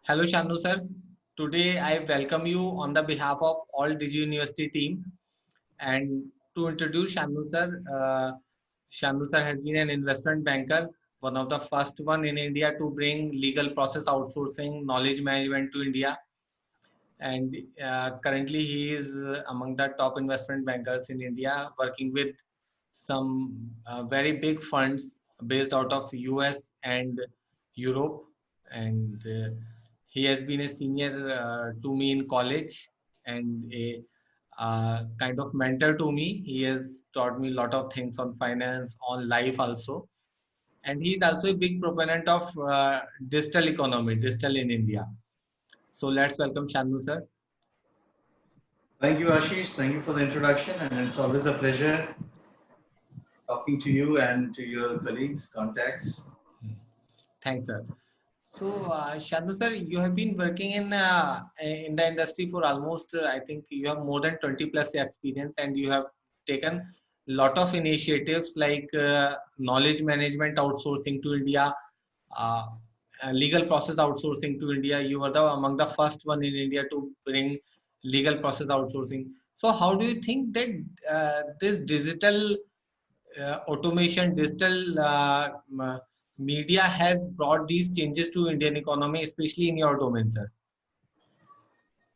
Hello, Shanu sir. Today I welcome you on the behalf of all Digi University team. And to introduce Shanu sir has been an investment banker, one of the first one in India to bring legal process outsourcing, knowledge management to India. And currently he is among the top investment bankers in India, working with some very big funds based out of US and Europe. And he has been a senior to me in college and a kind of mentor to me. He has taught me a lot of things on finance, on life also. And he is also a big proponent of digital economy, digital in India. So let's welcome Shanu sir. Thank you, Ashish. Thank you for the introduction, and it's always a pleasure talking to you and to your colleagues, contacts. Thanks, sir. So, Shanu sir, you have been working in the industry for almost, I think you have more than 20 plus experience, and you have taken lot of initiatives like knowledge management outsourcing to India, uh, legal process outsourcing to India. You were the among the first one in India to bring legal process outsourcing. So, how do you think that this digital automation, digital media has brought these changes to Indian economy, especially in your domain, sir?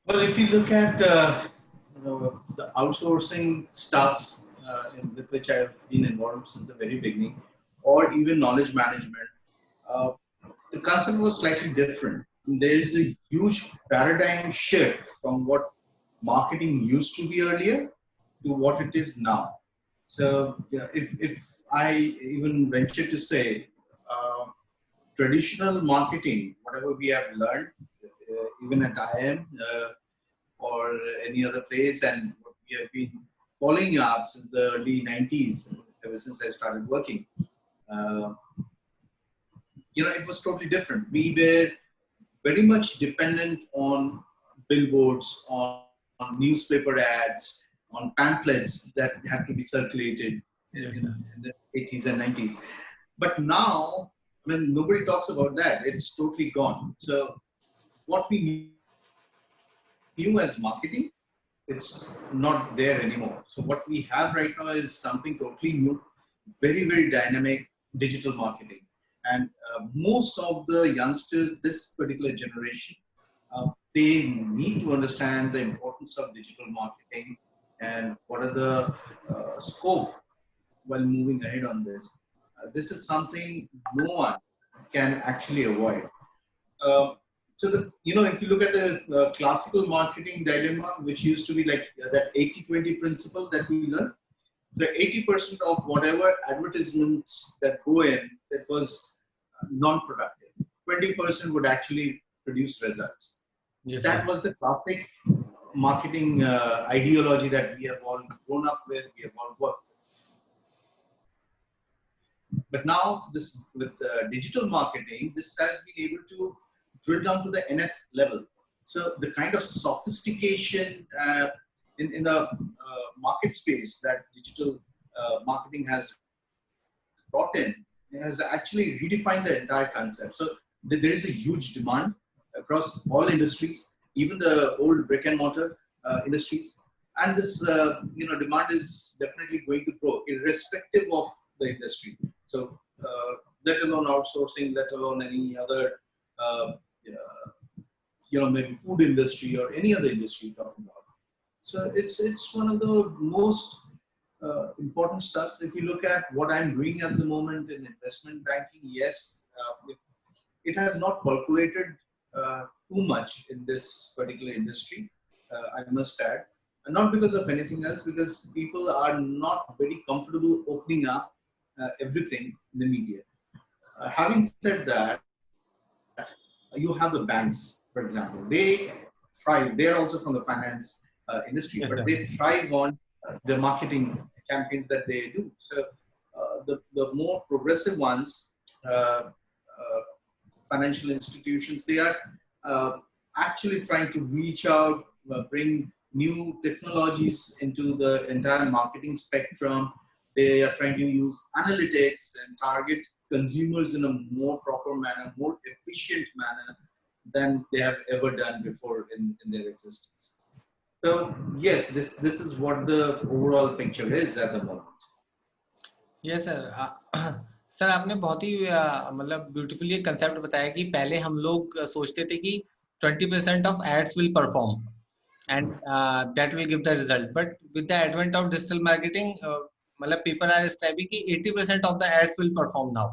Well, if you look at the outsourcing stuffs with which I've been involved since the very beginning, or even knowledge management, uh, the concept was slightly different. There is a huge paradigm shift from what marketing used to be earlier to what it is now. So, if I even venture to say, uh, traditional marketing, whatever we have learned, even at IIM or any other place, and what we have been following up since the early 90s, ever since I started working, uh, it was totally different. We were very much dependent on billboards, on newspaper ads, on pamphlets that had to be circulated Yes, in sir. the 80s and 90s. But now, nobody talks about that. It's totally gone. So what we knew as marketing, it's not there anymore. So what we have right now is something totally new, very, very dynamic digital marketing. And most of the youngsters, this particular generation, they need to understand the importance of digital marketing and what are the scope while moving ahead on this. This is something no one can actually avoid. Uh, if you look at the classical marketing dilemma, which used to be like that 80-20 principle that we learned. So 80% of whatever advertisements that go in, that was non-productive. 20% would actually produce results. Yes, sir. That was the classic marketing ideology that we have all grown up with, we have all worked with. But now, this with digital marketing, this has been able to drill down to the nth level. So the kind of sophistication in the market space that digital marketing has brought in has actually redefined the entire concept. So there is a huge demand across all industries, even the old brick and mortar industries, and this demand is definitely going to grow irrespective of the industry. So let alone outsourcing, let alone any other uh, maybe food industry or any other industry you're talking about. So it's one of the most important stuff. If you look at what I'm doing at the moment in investment banking, yes, it has not percolated too much in this particular industry. I must add, and not because of anything else, because people are not very comfortable opening up everything in the media. Having said that, you have the banks, for example. They thrive. They're also from the finance industry, but they Yes, thrive sir. on the marketing campaigns that they do. So the more progressive ones, financial institutions, they are uh, actually trying to reach out, bring new technologies into the entire marketing spectrum. They are trying to use analytics and target consumers in a more proper manner, more efficient manner. than they have ever done before in their existence. So yes, this is what the overall picture is at the moment. Yes sir sir आपने बहुत ही मतलब beautifully एक concept बताया कि पहले हम लोग सोचते थे कि 20% of ads will perform and that will give the result, but with the advent of digital marketing मतलब people are describing कि 80% of the ads will perform now.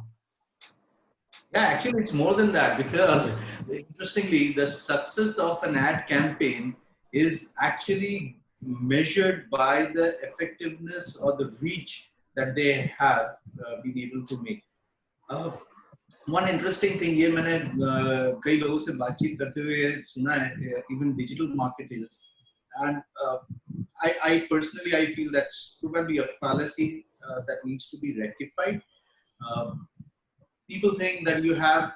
Yeah, actually, it's more than that because Okay. interestingly, the success of an ad campaign is actually measured by the effectiveness or the reach that they have been able to make. Uh, one interesting thing ये मैंने कई लोगों से बातचीत करते हुए सुना है, even digital marketers, and I personally I feel that's probably a fallacy that needs to be rectified. Uh, People think that you have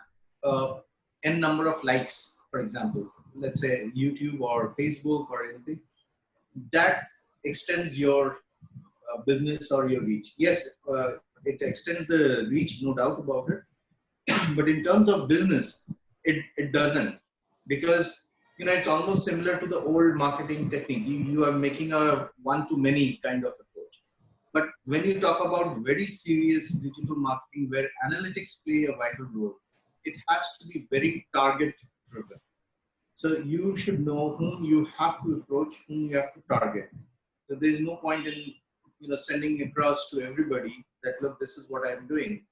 n number of likes, for example, let's say YouTube or Facebook or anything, that extends your business or your reach. Yes, it extends the reach, no doubt about it. But in terms of business, it doesn't, because it's almost similar to the old marketing technique. You are making a one to many kind of approach. But when you talk about very serious digital marketing where analytics play a vital role, it has to be very target driven. So you should know whom you have to approach, whom you have to target. So there is no point in sending across to everybody that, look, this is what I'm doing.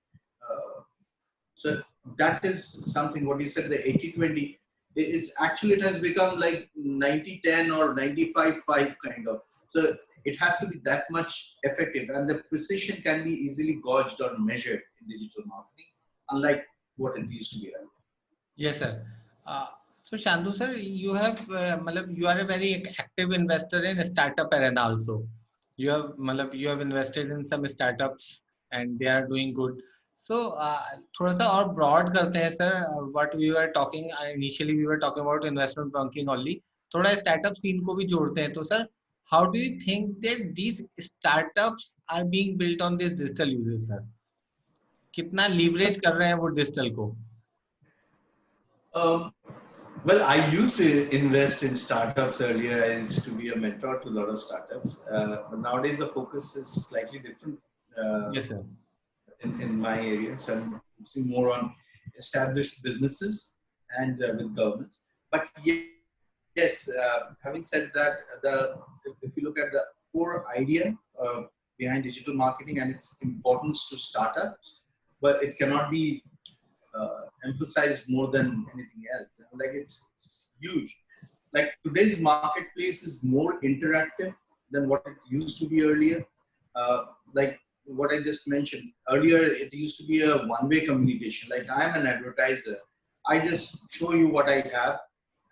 So that is something what you said, the 80-20. It's actually, it has become like 90-10 or 95-5 kind of. So it has to be that much effective, and the precision can be easily gauged or measured in digital marketing, unlike what it used to be earlier. Yes, sir. So Shantu sir, you have मतलब you are a very active investor in startup arena also. You have invested in some startups and they are doing good. So थोड़ा सा और broad करते हैं sir. What we were talking initially, we were talking about investment banking only. थोड़ा startup scene को भी जोड़ते हैं. तो sir, how do you think that these startups are being built on this digital uses, sir? कितना leverage कर रहे हैं वो digital को? Um, well, I used to invest in startups earlier. I used to be a mentor to a lot of startups. But nowadays, the focus is slightly different Yes, sir. in my area. So I'm focusing more on established businesses and with governments. But yes, having said that, if you look at the core idea behind digital marketing and its importance to startups, but it cannot be emphasized more than anything else. Like it's huge. Like today's marketplace is more interactive than what it used to be earlier. Like what I just mentioned earlier, it used to be a one-way communication. Like I'm an advertiser, I just show you what I have,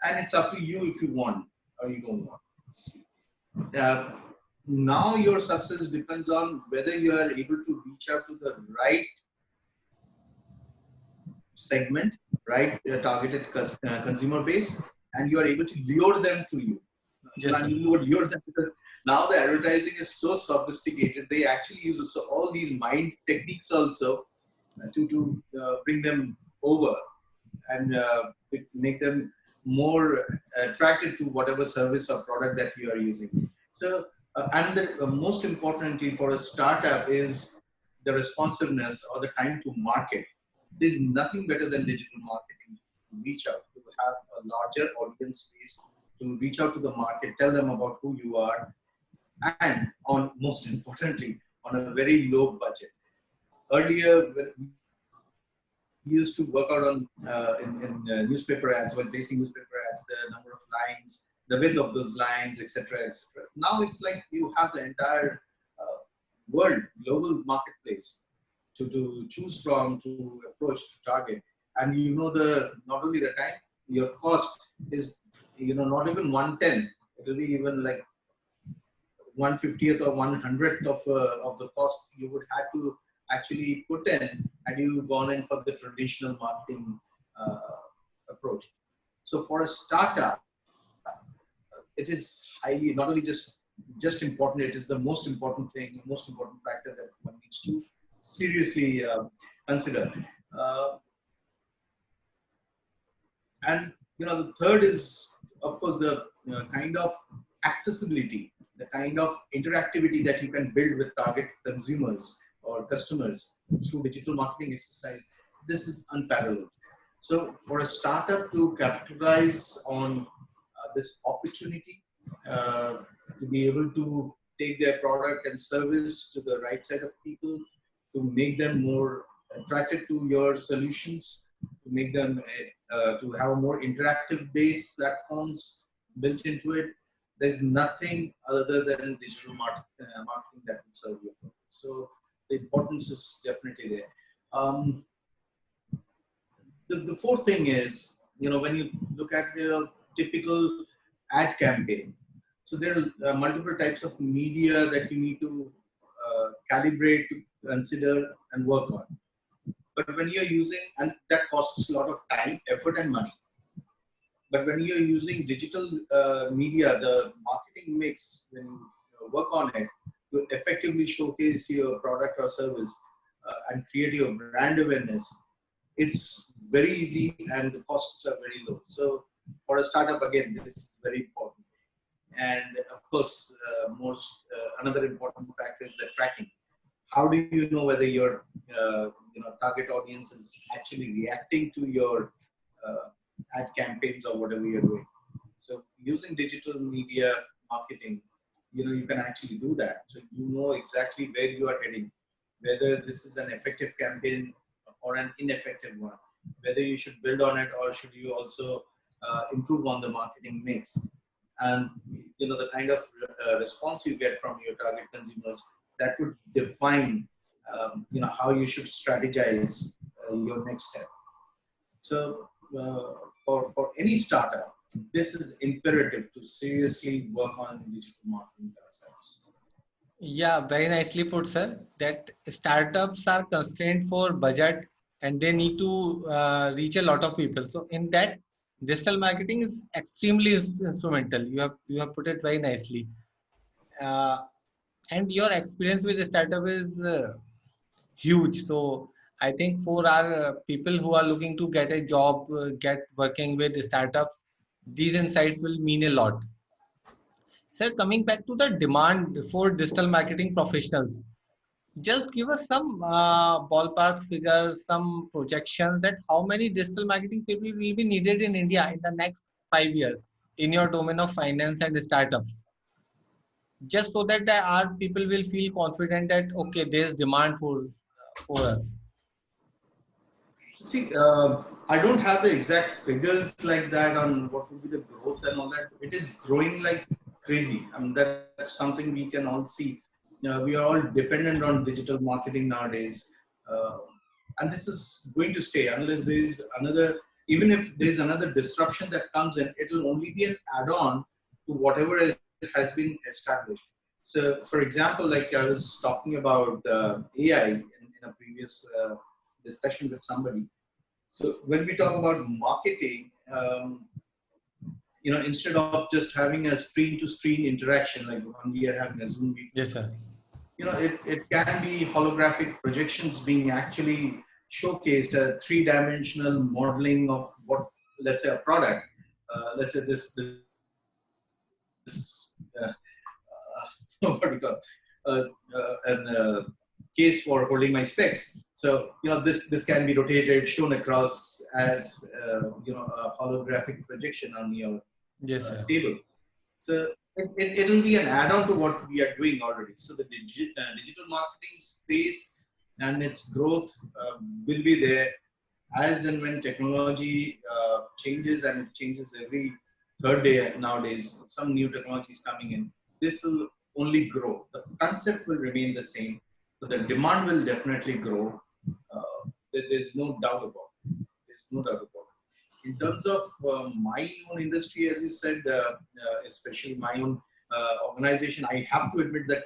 and it's up to you if you want or you don't want. Uh, Now your success depends on whether you are able to reach out to the right segment, right targeted consumer base, and you are able to lure them to you. Yes, I'm sir. using the word lure them because now the advertising is so sophisticated. They actually use all these mind techniques also to bring them over and make them more attracted to whatever service or product that you are using. So, and most importantly for a startup is the responsiveness or the time to market. There's nothing better than digital marketing to reach out, to have a larger audience base, to reach out to the market, tell them about who you are, and on most importantly, on a very low budget. Earlier, we used to work out on in newspaper ads, while placing newspaper ads, the number of lines, the width of those lines, etc., etc. Now it's like you have the entire world, global marketplace to choose from, to approach, to target, and you know the not only the time, your cost is not even 1/10. It will be even like 1/50th or 1/100th of the cost you would have to actually put in had you gone in for the traditional marketing approach. So for a startup, it is highly not only just important, it is the most important thing, the most important factor that one needs to seriously consider. Uh, and The third is, of course, the kind of accessibility, the kind of interactivity that you can build with target consumers or customers through digital marketing exercise. This is unparalleled. So for a startup to capitalize on this opportunity, to be able to take their product and service to the right side of people, to make them more attracted to your solutions, to make them to have more interactive based platforms built into it. There's nothing other than digital marketing that will serve your purpose. So the importance is definitely there. The fourth thing is, when you look at the typical ad campaign, so there are multiple types of media that you need to calibrate, to consider and work on. But when you're using, and that costs a lot of time, effort and money. But when you're using digital media, the marketing mix, when you work on it, to effectively showcase your product or service and create your brand awareness, it's very easy and the costs are very low. So for a startup, again, this is very important. And of course, another important factor is the tracking. How do you know whether your target audience is actually reacting to your ad campaigns or whatever you're doing? So using digital media marketing, you can actually do that. So you know exactly where you are heading, whether this is an effective campaign or an ineffective one, whether you should build on it or should you also improve on the marketing mix. And the kind of response you get from your target consumers, that would define how you should strategize your next step. So for any startup, this is imperative to seriously work on digital marketing concepts. Yeah, very nicely put, sir. That startups are constrained for budget and they need to reach a lot of people. So in that, digital marketing is extremely instrumental. You have put it very nicely. Uh, and your experience with the startup is huge. So I think for our people who are looking to get a job, get working with startups, these insights will mean a lot. Sir, coming back to the demand for digital marketing professionals, just give us some ballpark figures, some projections that how many digital marketing people will be needed in India in the next 5 years in your domain of finance and startups. Just so that our people will feel confident that okay, there's demand for us. See, I don't have the exact figures like that on what will be the growth and all that. It is growing like crazy. I mean, that's something we can all see. We are all dependent on digital marketing nowadays. Uh, and this is going to stay unless there is another, even if there is another disruption that comes in, it will only be an add-on to whatever has been established. So, for example, like I was talking about AI in a previous discussion with somebody. So when we talk about marketing, instead of just having a screen-to-screen interaction like when we are having a Zoom meeting, Yes, sir. it can be holographic projections being actually showcased, a three-dimensional modeling of what, let's say, a product. Let's say what do you call an case for holding my specs. So this can be rotated, shown across as a holographic projection on your Yes, sir. table. So it'll be an add-on to what we are doing already. So the digital marketing space and its growth will be there as and when technology changes, and it changes every third day nowadays. Some new technology is coming in. This will only grow. The concept will remain the same. So the demand will definitely grow. There's no doubt about it. There's no doubt about it. In terms of my own industry, as you said, especially my own organization, I have to admit that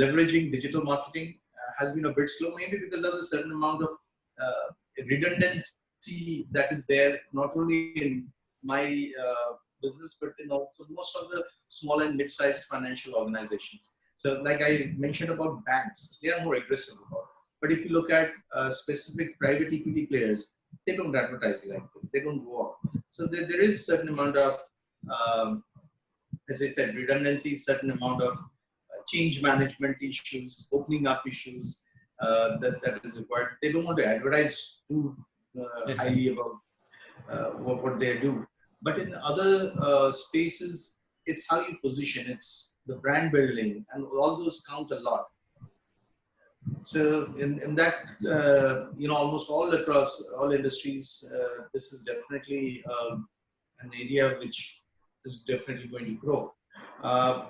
leveraging digital marketing has been a bit slow, mainly because of the certain amount of redundancy that is there, not only in my business, but in also most of the small and mid-sized financial organizations. So like I mentioned about banks, they are more aggressive about it. But if you look at specific private equity players, they don't advertise like this. They don't go out. So there is certain amount of, um, as I said, redundancy, certain amount of change management issues, opening up issues that is required. They don't want to advertise too Yes, sir. highly about what they do. But in other spaces, it's how you position, it's the brand building, and all those count a lot. So in that, almost all across all industries, this is definitely an area which is definitely going to grow. Uh,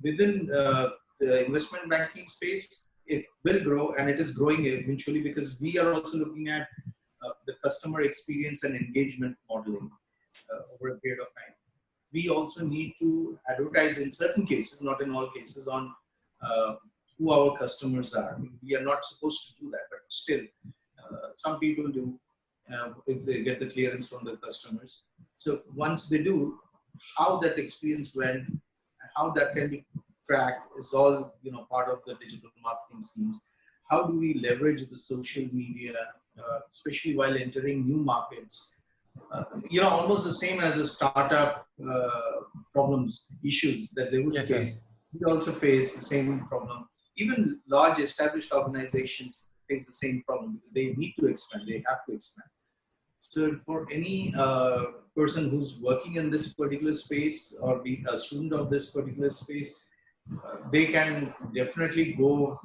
Within the investment banking space, it will grow, and it is growing eventually because we are also looking at the customer experience and engagement modeling over a period of time. We also need to advertise in certain cases, not in all cases, on uh, who our customers are. We are not supposed to do that, but still, some people do if they get the clearance from the customers. So once they do, how that experience went and how that can be tracked is all part of the digital marketing schemes. How do we leverage the social media, especially while entering new markets? Almost the same as a startup problems, issues that they would Yes, sir. face. We also face the same problem. Even large established organizations face the same problem because they need to expand, they have to expand. So for any person who's working in this particular space or be a student of this particular space, they can definitely go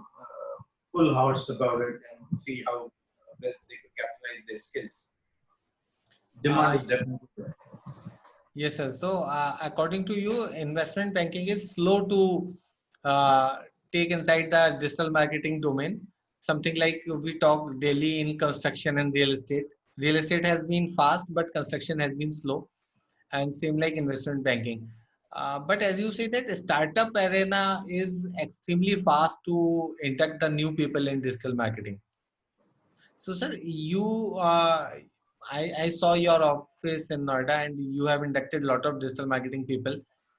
full horse about it and see how best they could capitalize their skills. Demand Uh, is definitely there. yes, sir. So, according to you, investment banking is slow to uh, take inside the digital marketing domain. Something like we talk daily in construction and real estate. Real estate has been fast, but construction has been slow, and same like investment banking. But as you say that startup arena is extremely fast to induct the new people in digital marketing. So, sir, I saw your office in Noida, and you have inducted a lot of digital marketing people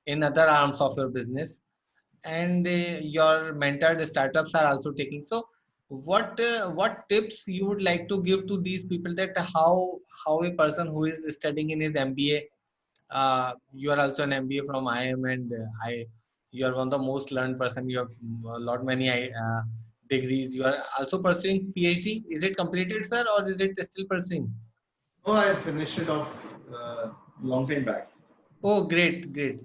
in other arms of your business, and your mentored startups are also taking. So, what tips you would like to give to these people that how a person who is studying in his MBA, you are also an MBA from IIM, and you are one of the most learned person. You have a lot many degrees. You are also pursuing PhD. Is it completed, sir, or is it still pursuing? Oh, I finished it off long time back. Oh, great, great.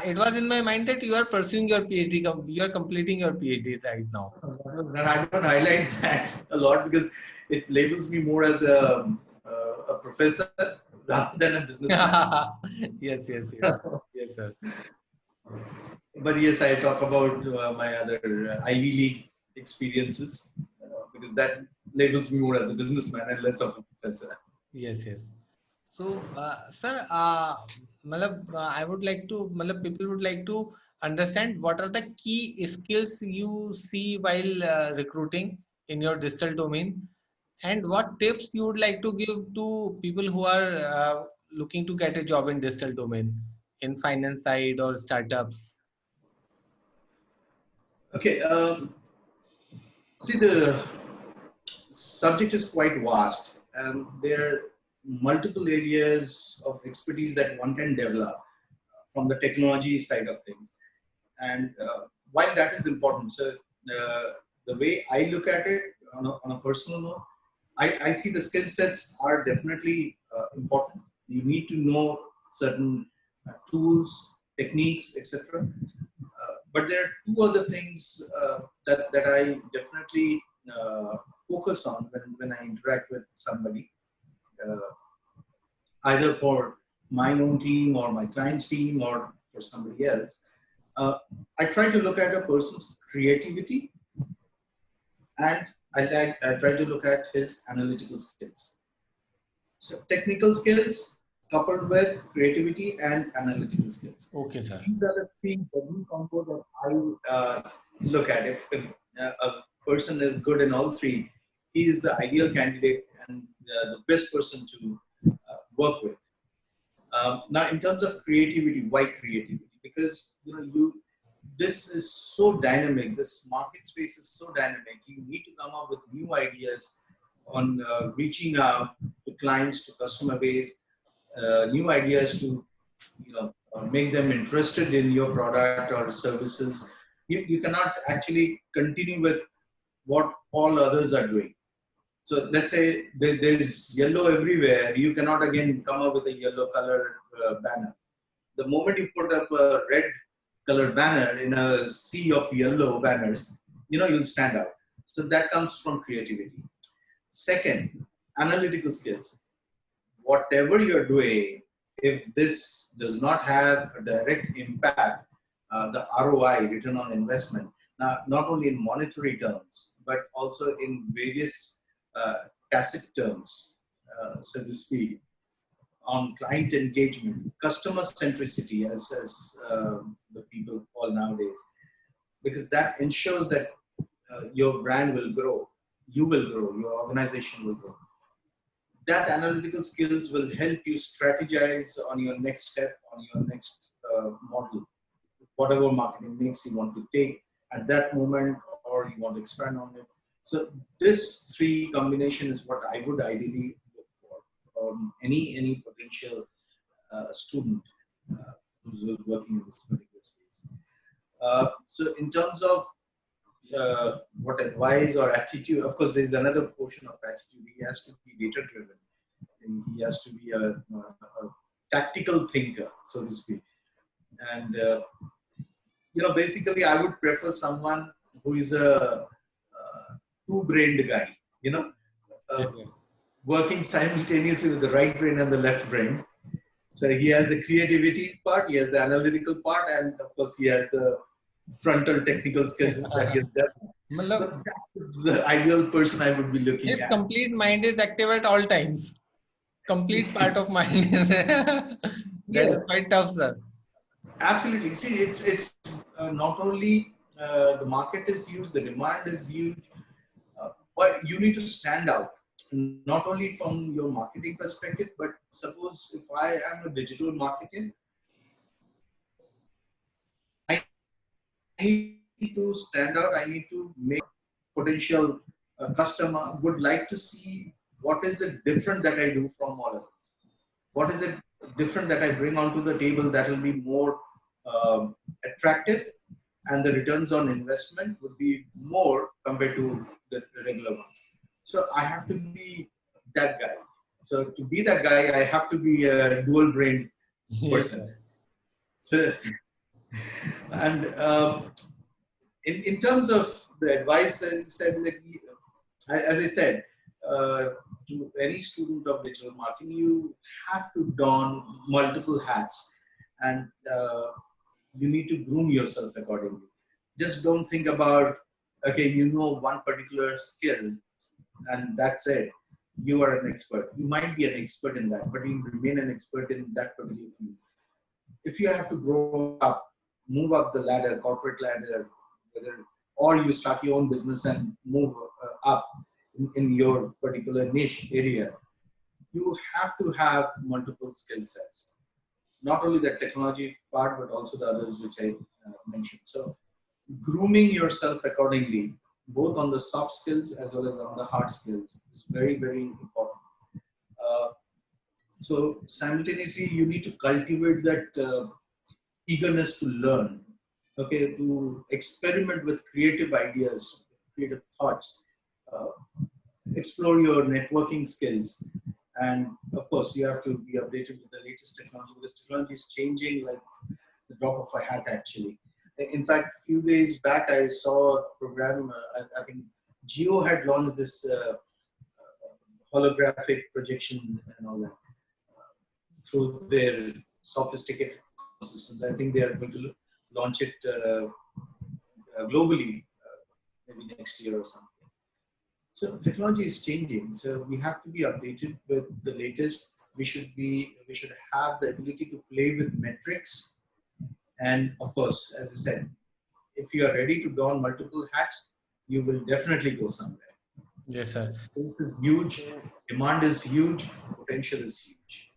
It was in my mind that you are pursuing your PhD. You are completing your PhD right now. And I don't highlight that a lot because it labels me more as a professor rather than a businessman. Yes, yes, yes, So, yes, sir. but yes, I talk about my other Ivy League experiences because that labels me more as a businessman and less of a professor. Yes, yes. So, sir, I would like to, people would like to understand what are the key skills you see while recruiting in your digital domain, and what tips you would like to give to people who are looking to get a job in digital domain in finance side or startups. Okay, see the subject is quite vast and there are multiple areas of expertise that one can develop from the technology side of things. And while that is important, so the way I look at it on a personal note, I see the skill sets are definitely important. You need to know certain tools, techniques, etc. But there are two other things that I definitely focus on when I interact with somebody, uh, either for my own team or my client's team or for somebody else. Uh, I try to look at a person's creativity and I try to look at his analytical skills. So technical skills coupled with creativity and analytical skills. Okay, sir. These are the three W combo that I look at. If a person is good in all three, he is the ideal candidate and the best person to work with. Now, in terms of creativity, why creativity? Because this is so dynamic. This market space is so dynamic. You need to come up with new ideas on reaching out to clients, to customer base. new ideas to, make them interested in your product or services. You cannot actually continue with what all others are doing. So let's say there's yellow everywhere. You cannot again come up with a yellow color banner. The moment you put up a red colored banner in a sea of yellow banners, you'll stand out. So that comes from creativity. Second, analytical skills. Whatever you're doing, if this does not have a direct impact, the ROI, return on investment, now not only in monetary terms, but also in various tacit terms, so to speak, on client engagement, customer centricity, as the people call nowadays, because that ensures that your brand will grow, you will grow, your organization will grow. That analytical skills will help you strategize on your next step, on your next model, whatever marketing mix you want to take at that moment, or you want to expand on it. So this three combination is what I would ideally look for from any potential student who's working in this particular space. So in terms of what advice or attitude, of course, there's another portion of attitude. He has to be data driven, and he has to be a tactical thinker, so to speak. And basically, I would prefer someone who is a two-brained guy. Uh, working simultaneously with the right brain and the left brain. So he has the creativity part, he has the analytical part, and of course he has the frontal technical skills that he has developed. So that is the ideal person I would be looking his at. complete mind is active at all times. Complete part of mind is that is quite tough, sir. Absolutely. See, it's not only the market is huge, the demand is huge, but you need to stand out. Not only from your marketing perspective, but suppose if I am a digital marketer, I need to stand out. I need to make potential customer would like to see what is it different that I do from all others. What is it different that I bring onto the table that will be more attractive, and the returns on investment would be more compared to the regular ones. So I have to be that guy. So to be that guy, I have to be a dual-brained person. So, and in terms of the advice, as I said, to any student of digital marketing, you have to don multiple hats, and you need to groom yourself accordingly. Just don't think about, okay, one particular skill and that's it. You are an expert. You might be an expert in that, but you remain an expert in that particular field. If you have to grow up, move up the ladder, corporate ladder, or you start your own business and move up in your particular niche area, you have to have multiple skill sets. Not only the technology part, but also the others which I mentioned. So grooming yourself accordingly, both on the soft skills as well as on the hard skills, is very, very important. Uh, so simultaneously, you need to cultivate that eagerness to learn, okay, to experiment with creative ideas, creative thoughts, uh, explore your networking skills, and of course, you have to be updated with the latest technology, because technology is changing like the drop of a hat, actually. In fact, a few days back, I saw a program, I think Geo had launched this holographic projection and all that through their sophisticated systems. I think they are going to launch it globally maybe next year or something. So technology is changing. So we have to be updated with the latest. We should have the ability to play with metrics. And of course, as I said, if you are ready to don multiple hats, you will definitely go somewhere. Yes, sir. Space is huge, demand is huge, potential is huge.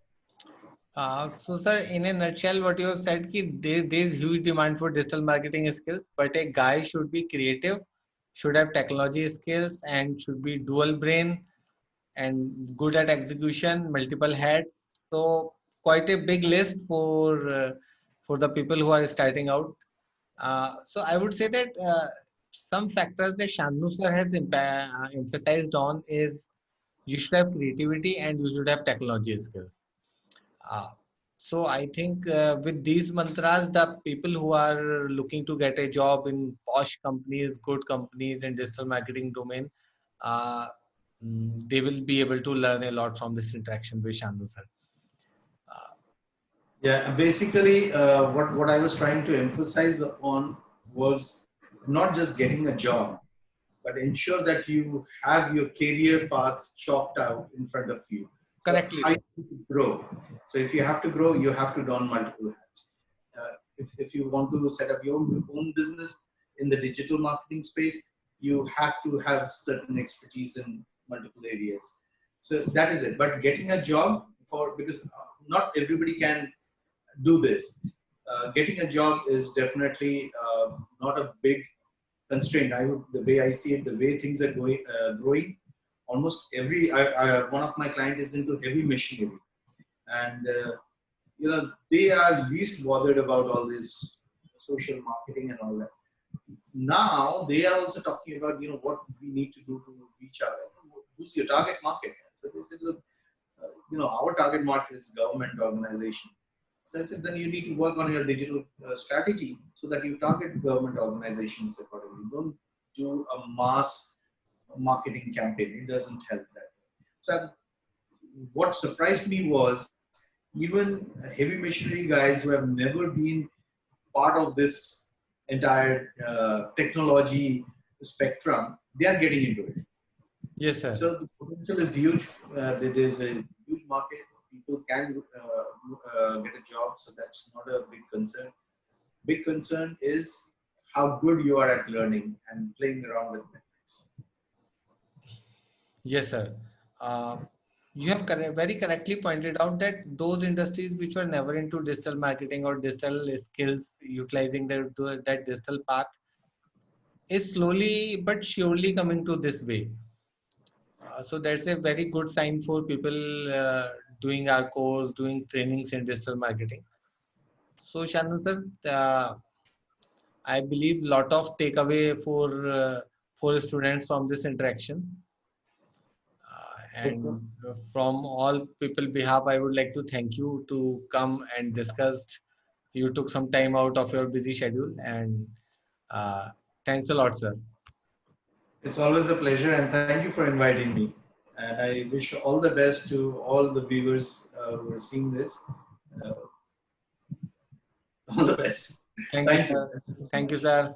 So, sir, in a nutshell, what you have said, ki there is huge demand for digital marketing skills, but a guy should be creative, should have technology skills, and should be dual brain and good at execution, multiple hats. So, quite a big list for the people who are starting out. So I would say that some factors that Shantanu sir has emphasized on is you should have creativity and you should have technology skills. Uh, so I think with these mantras, the people who are looking to get a job in posh companies, good companies in digital marketing domain, uh, they will be able to learn a lot from this interaction with Shantanu sir. Uh, Yeah, basically, what I was trying to emphasize on was not just getting a job, but ensure that you have your career path chalked out in front of you. So Correctly how said. you grow. So if you have to grow, you have to don multiple hats. If you want to set up your own business in the digital marketing space, you have to have certain expertise in multiple areas. So that is it. But getting a job for because not everybody can do this. Getting a job is definitely not a big constraint. The way I see it, the way things are growing, almost one of my clients is into heavy machinery, and they are least bothered about all this social marketing and all that. Now they are also talking about what we need to do to reach out. Who's your target market? So they said, look, our target market is government organization. So I said, then you need to work on your digital strategy so that you target government organizations accordingly. Don't do a mass marketing campaign. It doesn't help that. So what surprised me was even heavy machinery guys who have never been part of this entire technology spectrum, they are getting into it. Yes, sir. So the potential is huge. There is a huge market. People can get a job, so that's not a big concern. Big concern is how good you are at learning and playing around with metrics. Yes, sir. Uh, you have very correctly pointed out that those industries which were never into digital marketing or digital skills, utilizing that digital path, is slowly but surely coming to this way. So that's a very good sign for people doing our course, doing trainings in digital marketing. So Shanu sir, I believe lot of takeaway for students from this interaction. And from all people behalf, I would like to thank you to come and discuss. You took some time out of your busy schedule, and uh, thanks a lot, sir. It's always a pleasure, and thank you for inviting me. And I wish all the best to all the viewers who are seeing this. Uh, all the best. Thank you, Thank you. sir. Thank you so Thank you, much. sir.